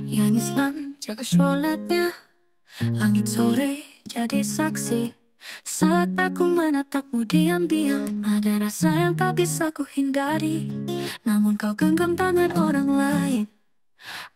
Yang Islam jaga sholatnya, langit sore jadi saksi. Saat aku menatapmu diam-diam, ada rasa yang tak bisa ku hindari. Namun kau genggam tangan orang lain.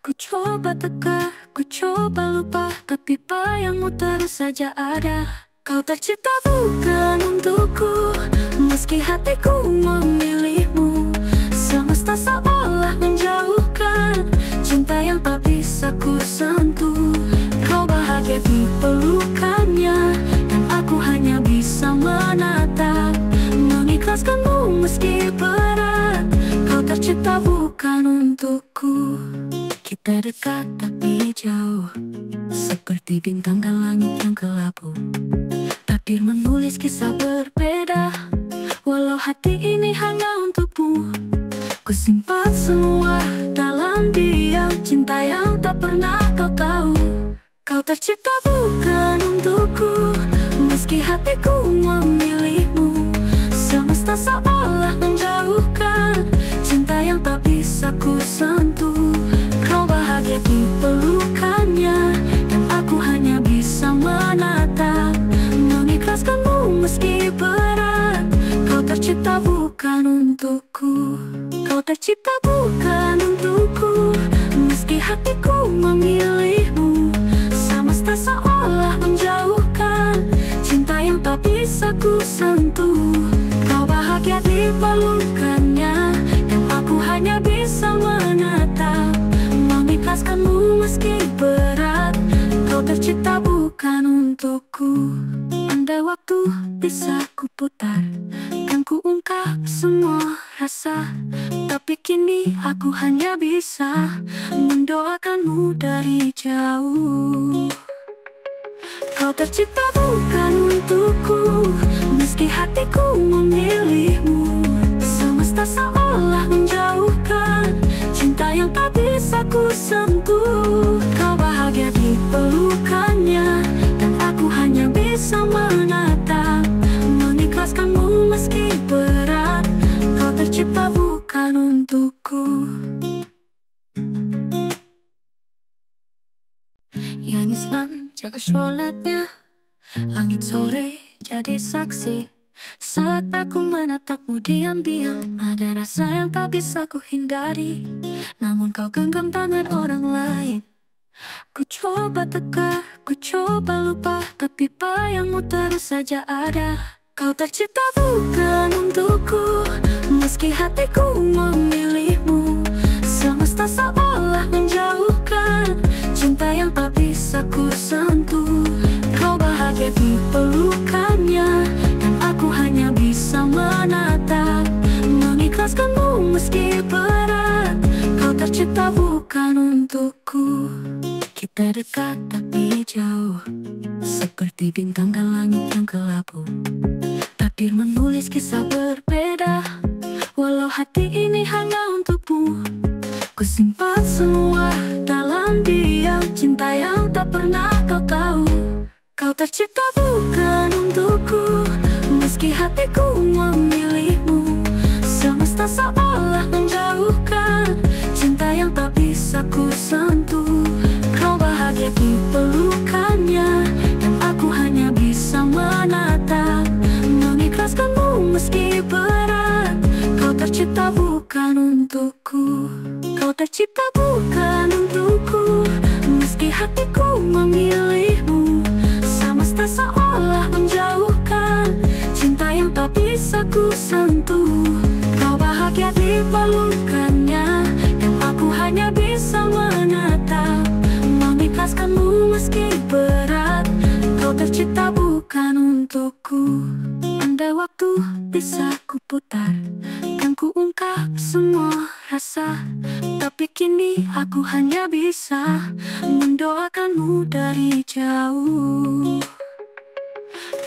Ku coba tegar, ku coba lupa, tapi bayangmu terus saja ada. Kau tercipta bukan untukku, meski hatiku memilihmu. Semesta seolah menjauhkan cinta yang tak bisa ku sentuh. Kau bahagia di pelukannya, dan aku hanya bisa menatap, mengikhlaskanmu meski berat. Kau tercipta bukan untukku. Kita dekat tapi jauh, seperti bintang dan langit yang kelabu. Takdir menulis kisah berbeda, walau hati ini hanya untukmu. Ku simpan semua dalam diam, cinta yang tak pernah kau tahu. Kau tercipta bukan untukku, meski hatiku memilihmu. Semesta seolah menjauhkan cinta yang tak bisa ku sentuh. Kau bahagia di pelukannya, dan aku hanya bisa menatap, mengikhlaskanmu meski berat. Kau tercipta bukan untukku. Kau tercipta bukan untukku, meski hatiku memilihmu. Semesta seolah menjauhkan cinta yang tak bisa ku sentuh. Kau bahagia di pelukannya, dan aku hanya bisa menatap, mengikhlaskanmu meski berat. Kau tercipta bukan untukku. Andai waktu bisa ku putar, kan ku ungkap semua rasa, tapi kini aku hanya bisa mendoakanmu dari jauh. Kau tercipta bukan untukku, meski hatiku memilihmu. Semesta seolah menjauhkan cinta yang tak bisa ku sentuh. Kau bahagia di pelukannya, dan aku hanya bisa menatap, mengikhlaskanmu meski berat. Kau tercipta bukan untukku. Yang Islam jaga sholatnya, langit sore jadi saksi. Saat aku menatapmu diam-diam, ada rasa yang tak bisa ku hindari. Namun kau genggam tangan orang lain. Ku coba tegar, ku coba lupa, tapi bayangmu terus saja ada. Kau tercipta bukan untukku, meski hatiku memilihmu. Semesta seolah menjauhkan cinta yang tak bisa ku sentuh. Kau bahagia di pelukannya, dan aku hanya bisa menatap, mengikhlaskanmu meski berat. Kau tercipta bukan untukku. Kita dekat tapi jauh, seperti bintang dan langit yang kelabu. Takdir menulis kisah berbeda, walau hati ini hanya untukmu. Ku simpan semua dalam diam, cinta yang tak pernah kau tahu. Kau tercipta bukan untukku, meski hatiku memilihmu. Semesta seolah menjauhkan cinta yang tak bisa ku sentuh. Kau bahagia di pelukannya, dan aku hanya bisa menatap, mengikhlaskanmu meski berat. Kau tercipta bukan untukku. Kau tercipta bukan untukku, meski hatiku memilihmu. Semesta seolah menjauhkan cinta yang tak bisa ku sentuh. Kau bahagia di pelukannya, dan aku hanya bisa menatap, mengikhlaskanmu meski berat. Kau tercipta bukan untukku. Andai waktu bisa ku putar, kan ku ungkap semua rasa, tapi kini aku hanya bisa mendoakanmu dari jauh.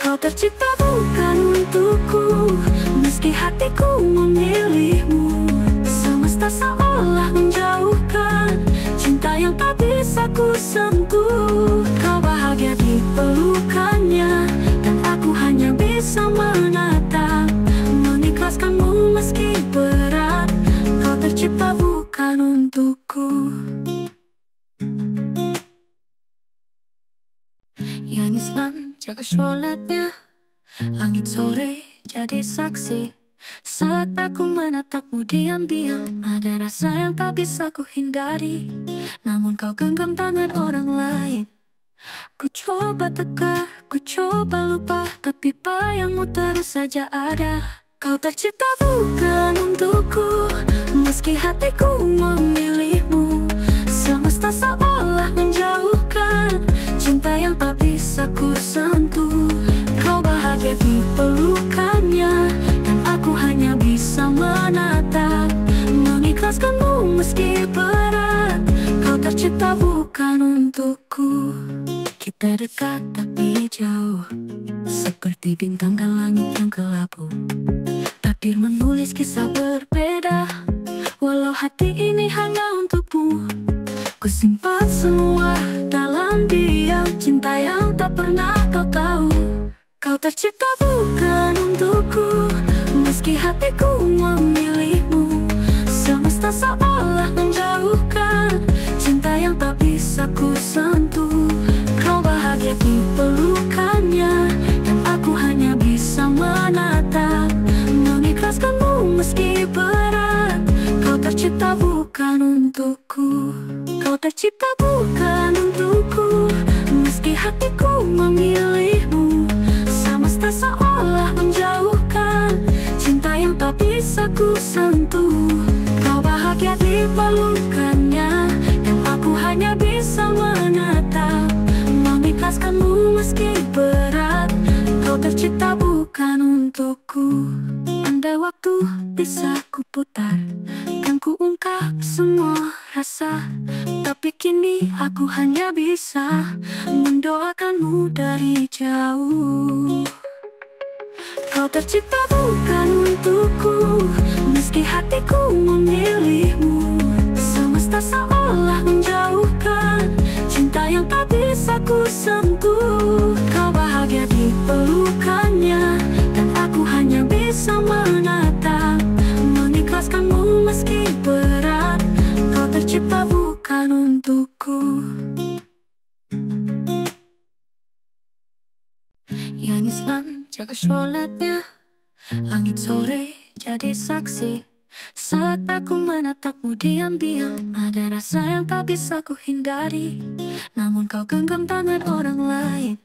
Kau tercipta bukan untukku, meski hatiku memilihmu. Semesta seolah menjauhkan cinta yang tak bisa ku sentuh. Kau bahagia di pelukannya, dan aku hanya bisa menatap, mengikhlaskanmu meski berat. Kau tercipta bukan untukku. jaga sholatnya. Langit sore jadi saksi saat aku menatapmu diam-diam. Ada rasa yang tak bisa ku hindari, namun kau genggam tangan orang lain. Ku coba tegar, ku coba lupa, tapi bayangmu terus saja ada. Kau tercipta bukan untukku, meski hatiku memilihmu. Semesta seolah menjauhkan cinta yang tak bisa ku sentuh. Kau bahagia di pelukannya, dan aku hanya bisa menatap, mengikhlaskanmu meski berat. Kau tercipta bukan untukku. Kita dekat tapi jauh, seperti bintang dan langit yang kelabu. Takdir menulis kisah berbeda, walau hati ini hanya untukmu. Ku simpan semua dalam diam, cinta yang tak pernah kau tahu. Kau tercipta bukan untukku, meski hatiku memilihmu. Semesta seolah menjauhkan cinta yang tak bisa ku sentuh. Kau bahagia di pelukannya, dan aku hanya bisa menatap, mengikhlaskanmu meski berat. Kau tercipta bukan untukku. Kau tercipta bukan untukku, meski hatiku memilihmu. Semesta seolah menjauhkan cinta yang tak bisa ku sentuh. Kau bahagia di pelukannya, dan aku hanya bisa menatap, mengikhlaskanmu meski berat. Kau tercipta bukan untukku. Andai waktu bisa ku putar, kan ku ungkap semua rasa, tapi kini aku hanya bisa mendoakanmu dari jauh. Kau tercipta bukan untukku, meski hatiku memilihmu. Semesta seolah menjauhkan cinta yang tak bisa ku sentuh. Kau bahagia di pelukannya, dan aku hanya bisa menatap, mengikhlaskanmu meski berat. Kau tercipta bukan untukku. Yang Islam jaga sholatnya, langit sore jadi saksi saat aku menatapmu diam-diam. Ada rasa yang tak bisa ku hindari, namun kau genggam tangan orang lain.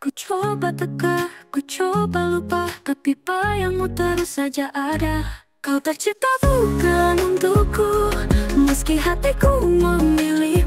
Ku coba tegar, ku coba lupa, tapi bayangmu terus saja ada. Kau tercipta bukan untukku, meski hatiku memilih